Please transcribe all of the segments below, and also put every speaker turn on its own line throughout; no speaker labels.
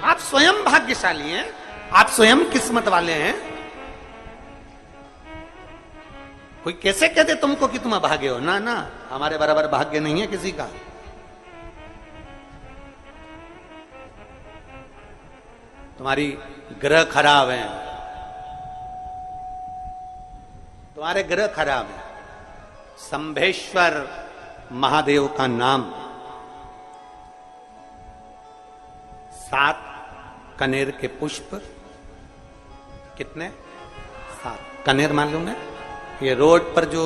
आप स्वयं भाग्यशाली हैं, आप स्वयं किस्मत वाले हैं। कोई कैसे कह दे तुमको कि तुम अभागे हो? ना ना, हमारे बराबर भाग्य नहीं है किसी का। तुम्हारी ग्रह खराब है, तुम्हारे ग्रह खराब है। शंभेश्वर महादेव का नाम 7 कनेर के पुष्प, कितने? 7 कनेर मालूम है? ये रोड पर जो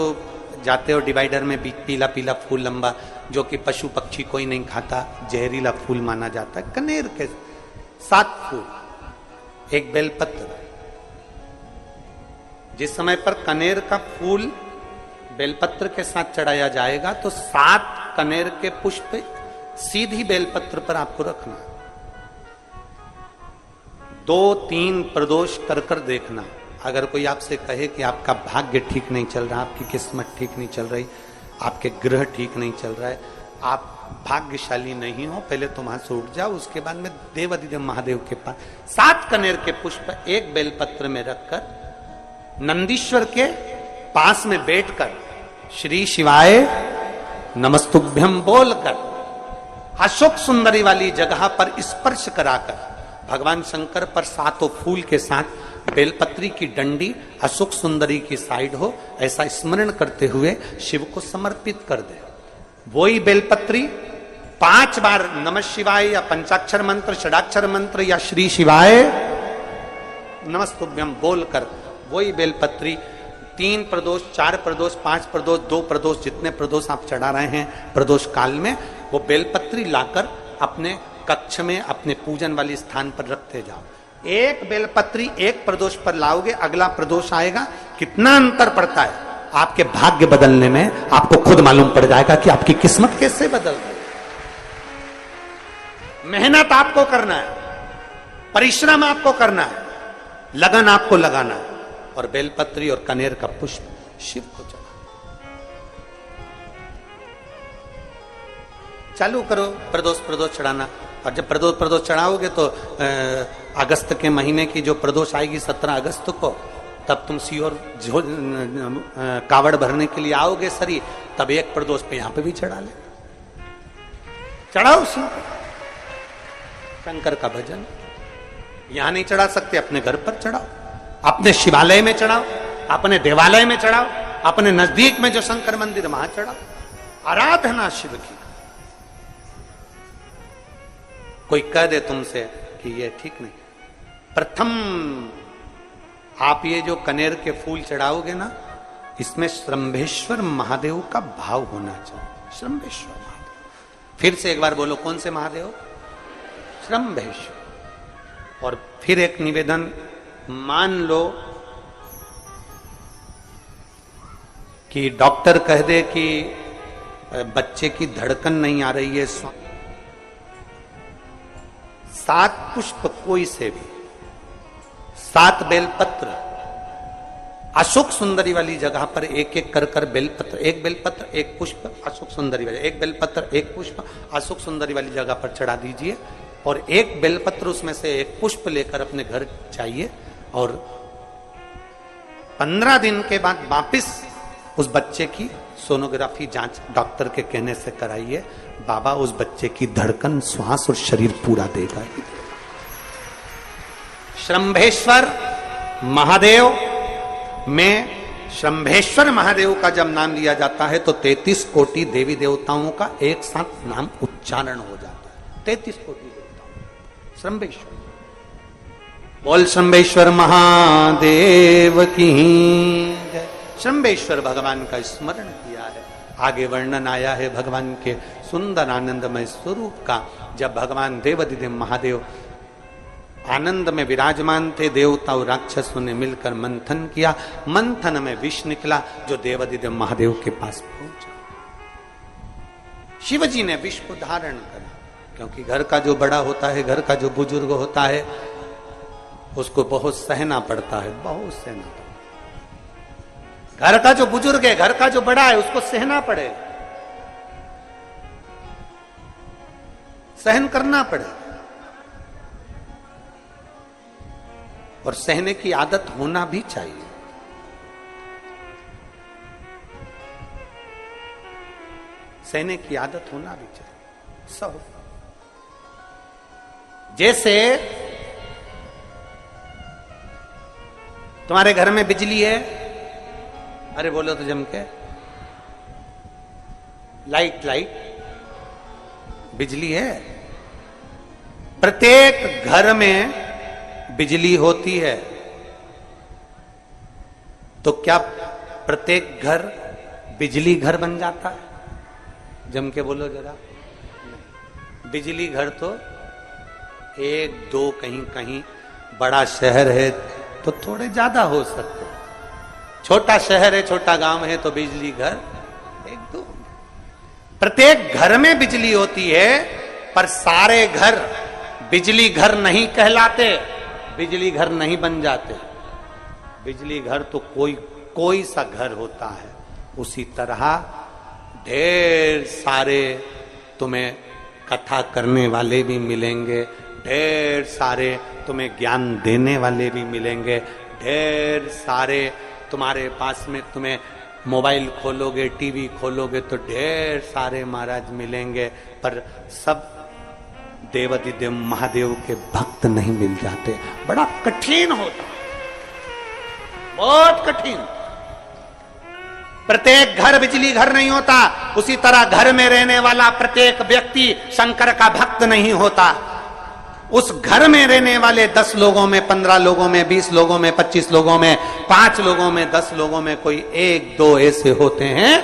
जाते हो डिवाइडर में पीला पीला फूल लंबा, जो कि पशु पक्षी कोई नहीं खाता, जहरीला फूल माना जाता है। कनेर के 7 फूल, एक बेलपत्र। जिस समय पर कनेर का फूल बेलपत्र के साथ चढ़ाया जाएगा तो 7 कनेर के पुष्प सीधी बेलपत्र पर आपको रखना। 2-3 प्रदोष कर कर देखना। अगर कोई आपसे कहे कि आपका भाग्य ठीक नहीं चल रहा, आपकी किस्मत ठीक नहीं चल रही, आपके ग्रह ठीक नहीं चल रहा है, आप भाग्यशाली नहीं हो, पहले तो वहां से उठ जाओ। उसके बाद में देवाधिदेव महादेव के पास 7 कनेर के पुष्प एक बेलपत्र में रखकर नंदीश्वर के पास में बैठकर श्री शिवाय नमस्तुभ्यम बोलकर अशोक सुंदरी वाली जगह पर स्पर्श कराकर भगवान शंकर पर 7 फूल के साथ बेलपत्री की डंडी अशोक सुंदरी की साइड हो, ऐसा स्मरण करते हुए शिव को समर्पित कर दे। वही बेलपत्री 5 बार नमः शिवाय या पंचाक्षर मंत्र, षडाक्षर मंत्र या श्री शिवाय नमस्तुभ्यम बोलकर वही बेलपत्री 3 प्रदोष, 4 प्रदोष, 5 प्रदोष, 2 प्रदोष, जितने प्रदोष आप चढ़ा रहे हैं प्रदोष काल में, वो बेलपत्री लाकर अपने कक्ष में अपने पूजन वाले स्थान पर रखते जाओ। एक बेलपत्री एक प्रदोष पर लाओगे, अगला प्रदोष आएगा, कितना अंतर पड़ता है आपके भाग्य बदलने में, आपको खुद मालूम पड़ जाएगा कि आपकी किस्मत कैसे बदल रही। मेहनत आपको करना है, परिश्रम आपको करना है, लगन आपको लगाना है, और बेलपत्री और कनेर का पुष्प शिव को चढ़ा। चालू करो प्रदोष चढ़ाना। और जब प्रदोष चढ़ाओगे तो अगस्त के महीने की जो प्रदोष आएगी 17 अगस्त को, तब तुम सीहोर कावड़ भरने के लिए आओगे सरी, तब एक प्रदोष पे यहां पे भी चढ़ा ले, चढ़ाओ शिव शंकर का भजन। यहां नहीं चढ़ा सकते, अपने घर पर चढ़ाओ, अपने शिवालय में चढ़ाओ, अपने देवालय में चढ़ाओ, अपने नजदीक में जो शंकर मंदिर वहां चढ़ाओ। आराधना शिव की। कोई कह दे तुमसे कि ये ठीक नहीं, प्रथम आप ये जो कनेर के फूल चढ़ाओगे ना, इसमें श्रंभेश्वर महादेव का भाव होना चाहिए। श्रंभेश्वर महादेव, फिर से एक बार बोलो, कौन से महादेव? श्रंभेश्वर। और फिर एक निवेदन, मान लो कि डॉक्टर कह दे कि बच्चे की धड़कन नहीं आ रही है, 7 पुष्प कोई से भी, 7 बेलपत्र अशोक सुंदरी वाली जगह पर एक एक कर कर बेलपत्र, एक बेलपत्र एक पुष्प अशोक सुंदरी वाली, एक बेलपत्र एक पुष्प अशोक सुंदरी वाली जगह पर चढ़ा दीजिए, और एक बेलपत्र उसमें से एक पुष्प लेकर अपने घर जाइए, और 15 दिन के बाद वापिस उस बच्चे की सोनोग्राफी जांच डॉक्टर के कहने से कराइए। बाबा उस बच्चे की धड़कन, श्वास और शरीर पूरा देगा। श्रंभेश्वर महादेव में, श्रंभेश्वर महादेव का जब नाम लिया जाता है तो 33 कोटि देवी देवताओं का एक साथ नाम उच्चारण हो जाता है। 33 कोटि देवताओं। श्रंभेश्वर, बोल श्रंभेश्वर महादेव की जय। श्रंभेश्वर भगवान का स्मरण किया है। आगे वर्णन आया है भगवान के सुंदर आनंदमय स्वरूप का। जब भगवान देवाधिदेव महादेव आनंद में विराजमान थे, देवता और राक्षसों ने मिलकर मंथन किया, मंथन में विष निकला जो देवाधिदेव महादेव के पास पहुंचा। शिवजी ने विष को धारण करा, क्योंकि घर का जो बड़ा होता है, घर का जो बुजुर्ग होता है, उसको बहुत सहना पड़ता है, बहुत सहना पड़ता है। घर का जो बुजुर्ग है, घर का जो बड़ा है, उसको सहना पड़े, सहन करना पड़े। और सहने की आदत होना भी चाहिए। सहने की आदत होना भी चाहिए सब। जैसे तुम्हारे घर में बिजली है, अरे बोलो तो जम के, लाइट बिजली है। प्रत्येक घर में बिजली होती है, तो क्या प्रत्येक घर बिजली घर बन जाता है? जम के बोलो जरा। बिजली घर तो एक दो, कहीं कहीं बड़ा शहर है तो थोड़े ज्यादा हो सकते, छोटा शहर है, छोटा गांव है तो बिजली घर एक दो। प्रत्येक घर में बिजली होती है, पर सारे घर बिजली घर नहीं कहलाते, बिजली घर नहीं बन जाते। बिजली घर तो कोई सा घर होता है। उसी तरह ढेर सारे तुम्हें कथा करने वाले भी मिलेंगे, ढेर सारे तुम्हें ज्ञान देने वाले भी मिलेंगे, ढेर सारे तुम्हारे पास में, तुम्हें मोबाइल खोलोगे, टीवी खोलोगे तो ढेर सारे महाराज मिलेंगे, पर सब देवाधिदेव महादेव के भक्त नहीं मिल जाते। बड़ा कठिन होता, बहुत कठिन। प्रत्येक घर बिजली घर नहीं होता, उसी तरह घर में रहने वाला प्रत्येक व्यक्ति शंकर का भक्त नहीं होता। उस घर में रहने वाले 10 लोगों में, 15 लोगों में, 20 लोगों में, 25 लोगों में, 5 लोगों में, 10 लोगों में कोई 1-2 ऐसे होते हैं,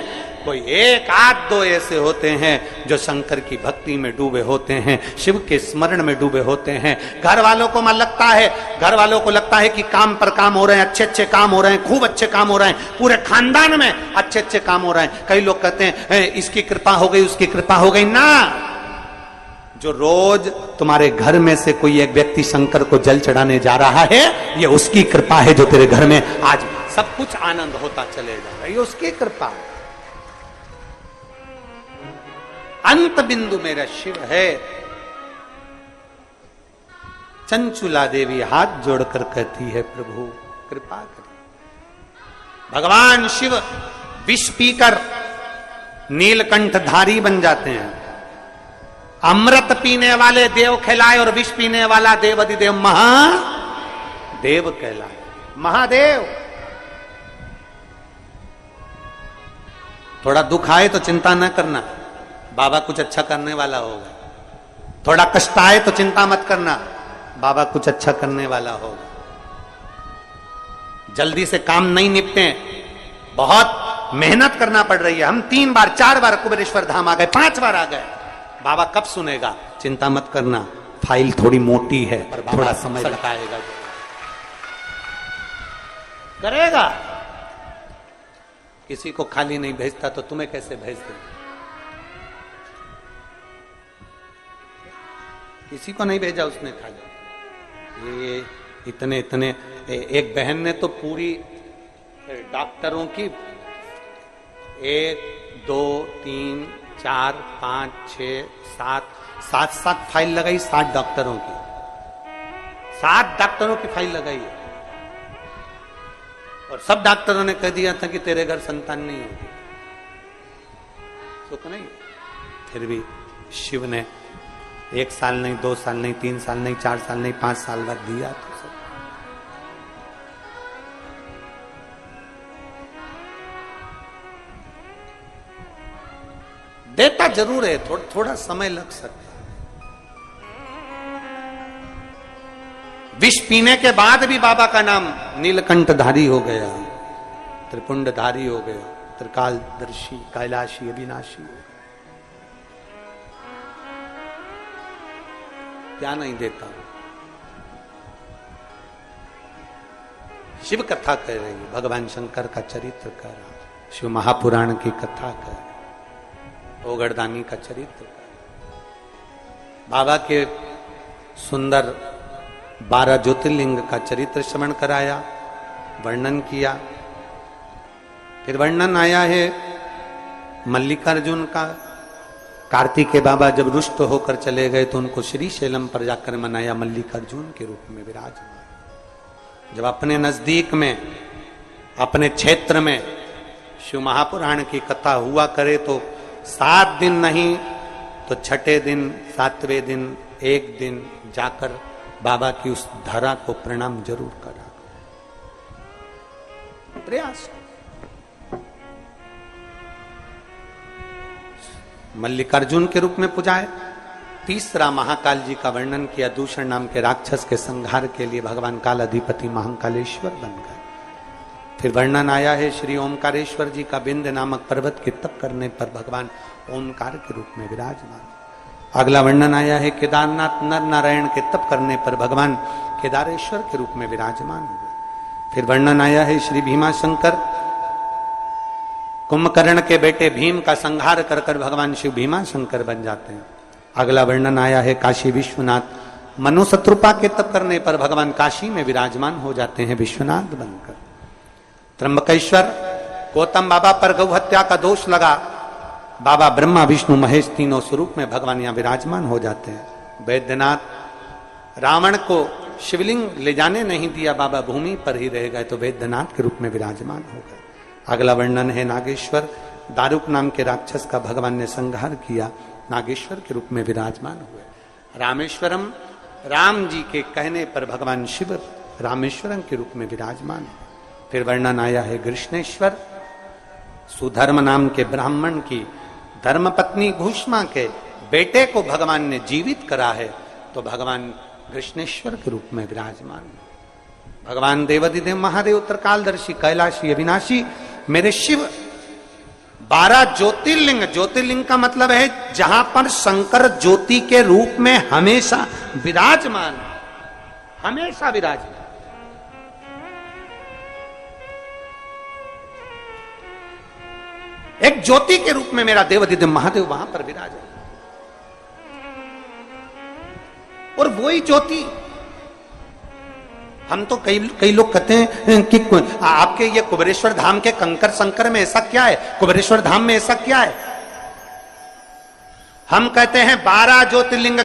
कोई 1-8-2 ऐसे होते हैं जो शंकर की भक्ति में डूबे होते हैं, शिव के स्मरण में डूबे होते हैं। घर वालों को मन लगता है, घर वालों को लगता है कि काम पर काम हो रहे हैं, अच्छे अच्छे काम हो रहे हैं, खूब अच्छे काम हो रहे हैं, पूरे खानदान में अच्छे अच्छे काम हो रहे हैं। कई लोग कहते हैं इसकी कृपा हो गई, उसकी कृपा हो गई ना। जो रोज तुम्हारे घर में से कोई एक व्यक्ति शंकर को जल चढ़ाने जा रहा है, ये उसकी कृपा है जो तेरे घर में आज सब कुछ आनंद होता चले जा रहा है, ये उसकी कृपा है। अंत बिंदु मेरा शिव है। चंचुला देवी हाथ जोड़कर कहती है, प्रभु कृपा करिए। भगवान शिव विष पीकर नीलकंठधारी बन जाते हैं। अमृत पीने वाले देव कहलाए और विष पीने वाला देवाधिदेव महादेव कहलाए। महादेव। थोड़ा दुख आए तो चिंता न करना, बाबा कुछ अच्छा करने वाला होगा। थोड़ा कष्ट आए तो चिंता मत करना, बाबा कुछ अच्छा करने वाला होगा। जल्दी से काम नहीं निपटे, बहुत मेहनत करना पड़ रही है। हम 3 बार 4 बार कुबेरेश्वर धाम आ गए, 5 बार आ गए, बाबा कब सुनेगा? चिंता मत करना, फाइल थोड़ी मोटी है, थोड़ा समय लगाएगा, करेगा। किसी को खाली नहीं भेजता तो तुम्हें कैसे भेज दे? किसी को नहीं भेजा उसने खाली। ये इतने एक बहन ने तो पूरी डॉक्टरों की 1 2 3 4 5 6 7 फाइल लगाई, 7 डॉक्टरों की, 7 डॉक्टरों की फाइल लगाई है। और सब डॉक्टरों ने कह दिया था कि तेरे घर संतान नहीं होगी, सुख नहीं। फिर भी शिव ने 1 साल नहीं, 2 साल नहीं, 3 साल नहीं, 4 साल नहीं, 5 साल बाद दिया। तो सब देता जरूर है, थोड़ा समय लग सकता है। विष पीने के बाद भी बाबा का नाम नीलकंठधारी हो गया, त्रिपुंडधारी हो गया, त्रिकालदर्शी, कैलाशी, अविनाशी। क्या नहीं देता? शिव कथा कह रही है, भगवान शंकर का चरित्र कह रहा है, शिव महापुराण की कथा कह रही है, ओगड़दानी का चरित्र कह रहा है, बाबा के सुंदर 12 ज्योतिर्लिंग का चरित्र श्रवण कराया, वर्णन किया। फिर वर्णन आया है मल्लिकार्जुन का। कार्तिकेय बाबा जब रुष्ट होकर चले गए तो उनको श्री शैलम पर जाकर मनाया, मल्लिकार्जुन के रूप में विराजमान। जब अपने नजदीक में, अपने क्षेत्र में शिव महापुराण की कथा हुआ करे तो 7 दिन नहीं तो छठे दिन, 7वें दिन, एक दिन जाकर बाबा की उस धरा को प्रणाम जरूर करा। प्रयास। मल्लिकार्जुन के रूप में पूजाए। तीसरा महाकाल जी का वर्णन किया, दूषण नाम के राक्षस के संहार के लिए भगवान काल अधिपति महाकालेश्वर बन गए। फिर वर्णन आया है श्री ओमकारेश्वर जी का, विंध्य नामक पर्वत के तप करने पर भगवान ओमकार के रूप में विराजमान। अगला वर्णन आया है केदारनाथ नर नारायण के तप करने पर भगवान केदारेश्वर के रूप में विराजमान हुए। फिर वर्णन आया है श्री भीमाशंकर, कुंभकर्ण के बेटे भीम का संहार कर कर भगवान शिव भीमाशंकर बन जाते हैं। अगला वर्णन आया है काशी विश्वनाथ, मनुशत्रुपा के तप करने पर भगवान काशी में विराजमान हो जाते हैं विश्वनाथ बनकर। त्र्यंबकेश्वर, गौतम बाबा पर गौ हत्या का दोष लगा, बाबा ब्रह्मा विष्णु महेश तीनों स्वरूप में भगवान यहां विराजमान हो जाते हैं। वैद्यनाथ, रावण को शिवलिंग ले जाने नहीं दिया, बाबा भूमि पर ही रह गए तो वैद्यनाथ के रूप में विराजमान हो गए। अगला वर्णन है नागेश्वर, दारुक नाम के राक्षस का भगवान ने संहार किया, नागेश्वर के रूप में विराजमान हुए। रामेश्वरम, राम जी के कहने पर भगवान शिव रामेश्वरम के रूप में विराजमान हुए। फिर वर्णन आया है कृष्णेश्वर, सुधर्म नाम के ब्राह्मण की धर्मपत्नी भूष्मा के बेटे को भगवान ने जीवित करा है तो भगवान कृष्णेश्वर के रूप में विराजमान। भगवान देवाधिदेव महादेव उत्तरकालदर्शी कैलाशी अविनाशी मेरे शिव 12 ज्योतिर्लिंग, ज्योतिर्लिंग का मतलब है जहां पर शंकर ज्योति के रूप में हमेशा विराजमान, हमेशा विराजमान। एक ज्योति के रूप में मेरा देवाधिदेव महादेव वहां पर विराजमान, और वही ज्योति हम तो कई लोग कहते हैं कि आपके ये कुबेरेश्वर धाम के कंकर संकर में ऐसा क्या है, कुबेरेश्वर धाम में ऐसा क्या है। हम कहते हैं 12 ज्योतिर्लिंग